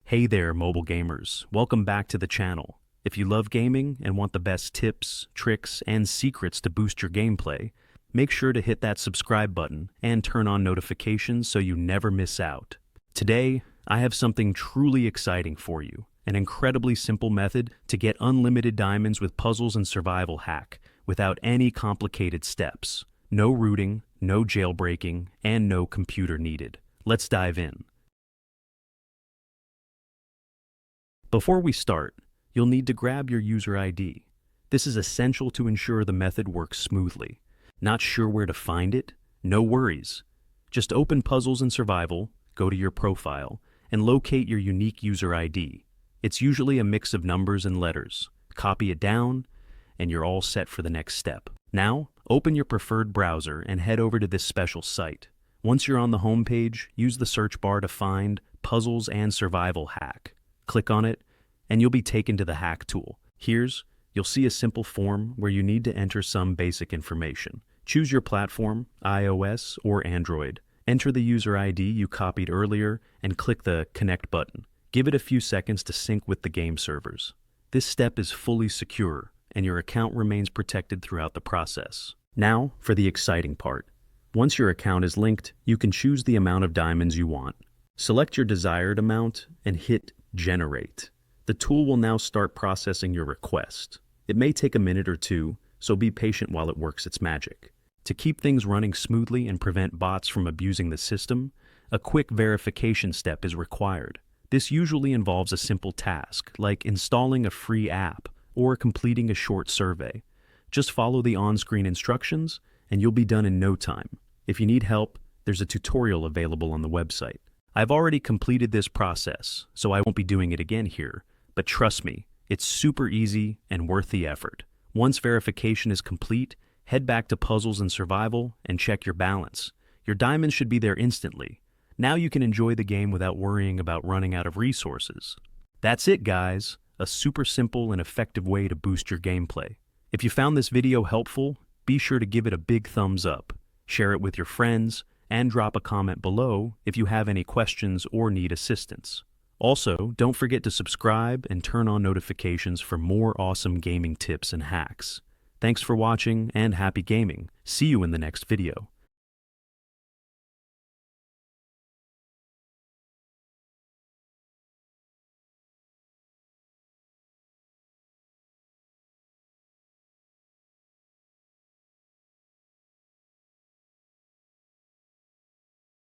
Hey there, mobile gamers. Welcome back to the channel. If you love gaming and want the best tips, tricks, and secrets to boost your gameplay, make sure to hit that subscribe button and turn on notifications so you never miss out. Today, I have something truly exciting for you. An incredibly simple method to get unlimited diamonds with puzzles and survival hack without any complicated steps. No rooting, no jailbreaking, and no computer needed. Let's dive in. Before we start, you'll need to grab your user ID. This is essential to ensure the method works smoothly. Not sure where to find it? No worries. Just open Puzzles and Survival, go to your profile, and locate your unique user ID. It's usually a mix of numbers and letters. Copy it down, and you're all set for the next step. Now, open your preferred browser and head over to this special site. Once you're on the home page, use the search bar to find Puzzles and Survival Hack. Click on it, and you'll be taken to the hack tool. You'll see a simple form where you need to enter some basic information. Choose your platform, iOS or Android. Enter the user ID you copied earlier and click the Connect button. Give it a few seconds to sync with the game servers. This step is fully secure, and your account remains protected throughout the process. Now, for the exciting part. Once your account is linked, you can choose the amount of diamonds you want. Select your desired amount and hit Generate. The tool will now start processing your request. It may take a minute or two, so be patient while it works its magic. To keep things running smoothly and prevent bots from abusing the system, a quick verification step is required. This usually involves a simple task, like installing a free app or completing a short survey. Just follow the on-screen instructions, and you'll be done in no time. If you need help, there's a tutorial available on the website. I've already completed this process, so I won't be doing it again here, but trust me, it's super easy and worth the effort. Once verification is complete, head back to Puzzles and Survival and check your balance. Your diamonds should be there instantly. Now you can enjoy the game without worrying about running out of resources. That's it, guys. A super simple and effective way to boost your gameplay. If you found this video helpful, be sure to give it a big thumbs up, share it with your friends, and drop a comment below if you have any questions or need assistance. Also, don't forget to subscribe and turn on notifications for more awesome gaming tips and hacks. Thanks for watching and happy gaming. See you in the next video.